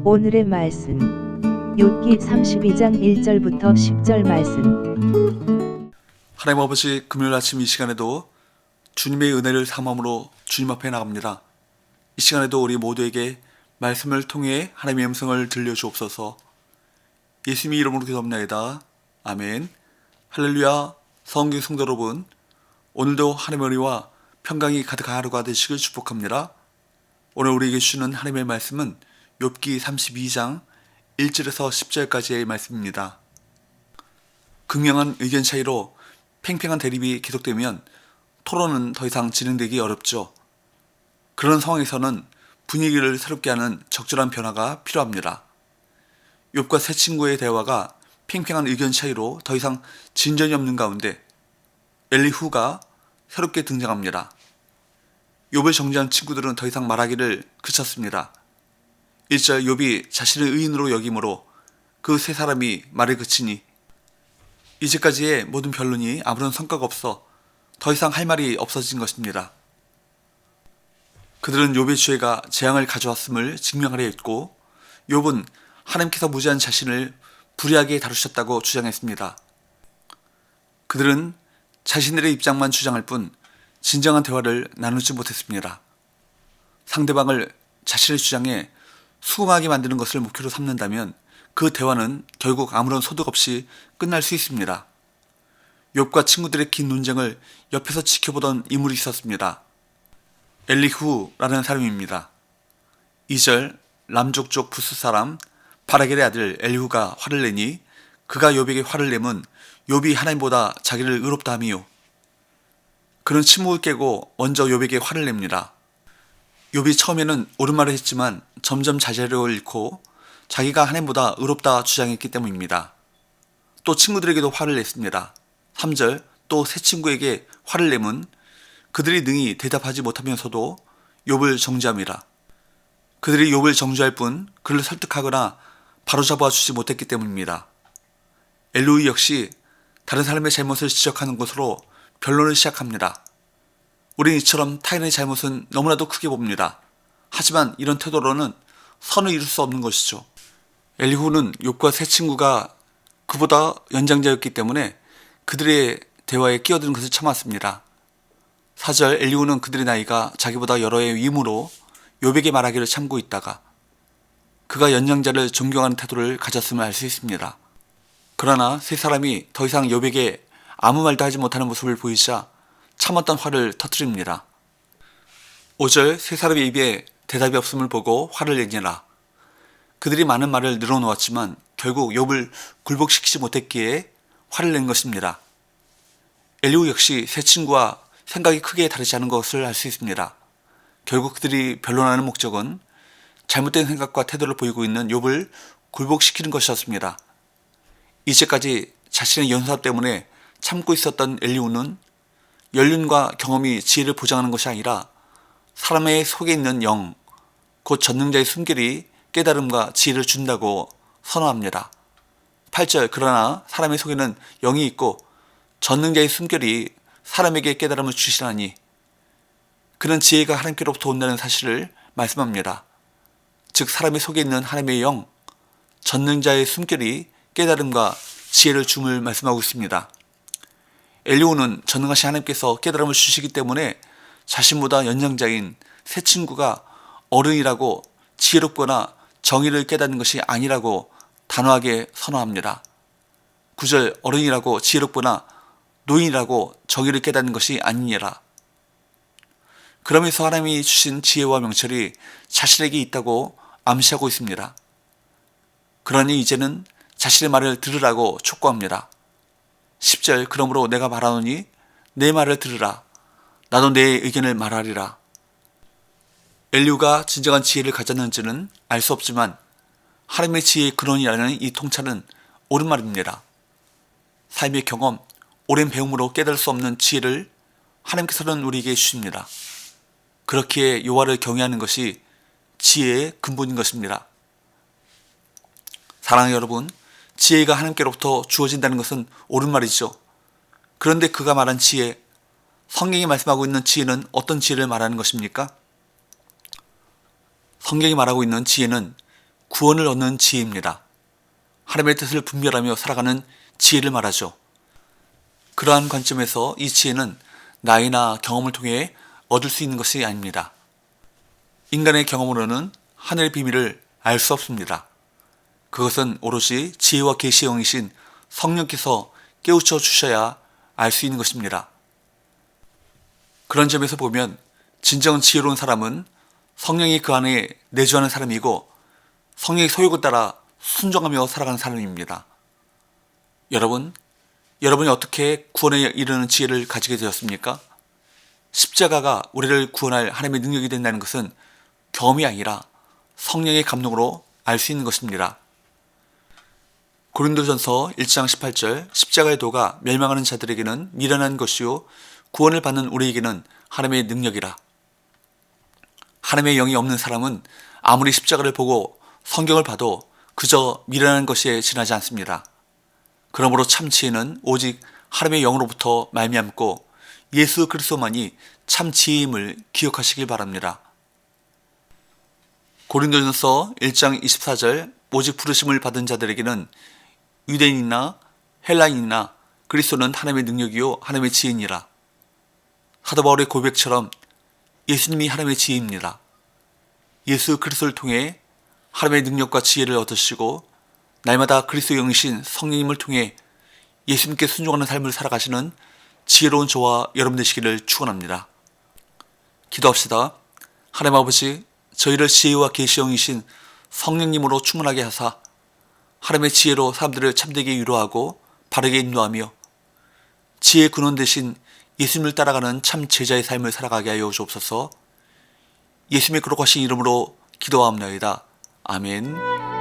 오늘의 말씀 욥기 32장 1절부터 10절 말씀. 하나님 아버지, 금요일 아침 이 시간에도 주님의 은혜를 삼함으로 주님 앞에 나갑니다. 이 시간에도 우리 모두에게 말씀을 통해 하나님의 음성을 들려주옵소서. 예수님의 이름으로 기도합니다. 아멘. 할렐루야. 성경 성도 여러분, 오늘도 하나님의 은혜와 평강이 가득한 하루가 되시길 축복합니다. 오늘 우리에게 주시는 하나님의 말씀은 욥기 32장 1절에서 10절까지의 말씀입니다. 극명한 의견 차이로 팽팽한 대립이 계속되면 토론은 더 이상 진행되기 어렵죠. 그런 상황에서는 분위기를 새롭게 하는 적절한 변화가 필요합니다. 욥과 세 친구의 대화가 팽팽한 의견 차이로 더 이상 진전이 없는 가운데 엘리후가 새롭게 등장합니다. 욥을 정죄한 친구들은 더 이상 말하기를 그쳤습니다. 1절 욥이 자신을 의인으로 여김으로 그 세 사람이 말을 그치니, 이제까지의 모든 변론이 아무런 성과가 없어 더 이상 할 말이 없어진 것입니다. 그들은 욥의 죄가 재앙을 가져왔음을 증명하려 했고, 욥은 하나님께서 무지한 자신을 불의하게 다루셨다고 주장했습니다. 그들은 자신들의 입장만 주장할 뿐 진정한 대화를 나누지 못했습니다. 상대방을 자신의 주장에 수긍하게 만드는 것을 목표로 삼는다면 그 대화는 결국 아무런 소득 없이 끝날 수 있습니다. 욥과 친구들의 긴 논쟁을 옆에서 지켜보던 인물이 있었습니다. 엘리후라는 사람입니다. 2절 람족족 부스 사람 바라겔의 아들 엘리후가 화를 내니 그가 욥에게 화를 내면 욥이 하나님보다 자기를 의롭다 함이요. 그는 침묵을 깨고 먼저 욥에게 화를 냅니다. 욥이 처음에는 옳은 말을 했지만 점점 자제력을 잃고 자기가 하나님보다 의롭다 주장했기 때문입니다. 또 친구들에게도 화를 냈습니다. 3절 또 세 친구에게 화를 내면 그들이 능히 대답하지 못하면서도 욥을 정죄합니다. 그들이 욥을 정죄할 뿐 그를 설득하거나 바로잡아 주지 못했기 때문입니다. 엘리후 역시 다른 사람의 잘못을 지적하는 것으로 변론을 시작합니다. 우린 이처럼 타인의 잘못은 너무나도 크게 봅니다. 하지만 이런 태도로는 선을 이룰 수 없는 것이죠. 엘리후는 욥과 세 친구가 그보다 연장자였기 때문에 그들의 대화에 끼어드는 것을 참았습니다. 4절 엘리후는 그들의 나이가 자기보다 여러 해 위임으로 욥에게 말하기를 참고 있다가 그가 연장자를 존경하는 태도를 가졌음을 알 수 있습니다. 그러나 세 사람이 더 이상 욥에게 아무 말도 하지 못하는 모습을 보이자 참았던 화를 터뜨립니다. 5절 세 사람의 입에 대답이 없음을 보고 화를 내니라. 그들이 많은 말을 늘어놓았지만 결국 욥을 굴복시키지 못했기에 화를 낸 것입니다. 엘리후 역시 세 친구와 생각이 크게 다르지 않은 것을 알 수 있습니다. 결국 그들이 변론하는 목적은 잘못된 생각과 태도를 보이고 있는 욥을 굴복시키는 것이었습니다. 이제까지 자신의 연사 때문에 참고 있었던 엘리후는 연륜과 경험이 지혜를 보장하는 것이 아니라 사람의 속에 있는 영, 곧 전능자의 숨결이 깨달음과 지혜를 준다고 선언합니다. 8절 그러나 사람의 속에는 영이 있고 전능자의 숨결이 사람에게 깨달음을 주시나니 그는 지혜가 하나님께로부터 온다는 사실을 말씀합니다. 즉 사람의 속에 있는 하나님의 영, 전능자의 숨결이 깨달음과 지혜를 줌을 말씀하고 있습니다. 엘리후는 전능하신 하나님께서 깨달음을 주시기 때문에 자신보다 연장자인 세 친구가 어른이라고 지혜롭거나 정의를 깨닫는 것이 아니라고 단호하게 선언합니다. 9절 어른이라고 지혜롭거나 노인이라고 정의를 깨닫는 것이 아니니라. 그러면서 하나님이 주신 지혜와 명철이 자신에게 있다고 암시하고 있습니다. 그러니 이제는 자신의 말을 들으라고 촉구합니다. 10절 그러므로 내가 말하노니 내 말을 들으라. 나도 내 의견을 말하리라. 엘리후가 진정한 지혜를 가졌는지는 알 수 없지만 하나님의 지혜의 근원이라는 이 통찰은 옳은 말입니다. 삶의 경험, 오랜 배움으로 깨달을 수 없는 지혜를 하나님께서는 우리에게 주십니다. 그렇기에 여호와를 경외하는 것이 지혜의 근본인 것입니다. 사랑하는 여러분, 지혜가 하나님께로부터 주어진다는 것은 옳은 말이죠. 그런데 그가 말한 지혜, 성경이 말씀하고 있는 지혜는 어떤 지혜를 말하는 것입니까? 성경이 말하고 있는 지혜는 구원을 얻는 지혜입니다. 하나님의 뜻을 분별하며 살아가는 지혜를 말하죠. 그러한 관점에서 이 지혜는 나이나 경험을 통해 얻을 수 있는 것이 아닙니다. 인간의 경험으로는 하늘의 비밀을 알 수 없습니다. 그것은 오롯이 지혜와 계시의 영이신 성령께서 깨우쳐 주셔야 알 수 있는 것입니다. 그런 점에서 보면 진정 지혜로운 사람은 성령이 그 안에 내주하는 사람이고 성령의 소욕을 따라 순종하며 살아가는 사람입니다. 여러분이 어떻게 구원에 이르는 지혜를 가지게 되었습니까? 십자가가 우리를 구원할 하나님의 능력이 된다는 것은 경험이 아니라 성령의 감동으로 알 수 있는 것입니다. 고린도전서 1장 18절 십자가의 도가 멸망하는 자들에게는 미련한 것이요 구원을 받는 우리에게는 하나님의 능력이라. 하나님의 영이 없는 사람은 아무리 십자가를 보고 성경을 봐도 그저 미련한 것에 지나지 않습니다. 그러므로 참 지혜는 오직 하나님의 영으로부터 말미암고 예수 그리스도만이 참 지혜임을 기억하시길 바랍니다. 고린도전서 1장 24절 오직 부르심을 받은 자들에게는 유대인이나 헬라인이나 그리스도는 하나님의 능력이요 하나님의 지혜니라. 사도 바울의 고백처럼 예수님이 하나님의 지혜입니다. 예수 그리스도를 통해 하나님의 능력과 지혜를 얻으시고 날마다 그리스도 영이신 성령님을 통해 예수님께 순종하는 삶을 살아가시는 지혜로운 저와 여러분 되시기를 축원합니다. 기도합시다. 하나님 아버지, 저희를 지혜와 계시 영이신 성령님으로 충만하게 하사 하나님의 지혜로 사람들을 참되게 위로하고 바르게 인도하며 지혜의 근원 대신 예수님을 따라가는 참 제자의 삶을 살아가게 하여 주옵소서. 예수님의 거룩하신 이름으로 기도하옵나이다. 아멘.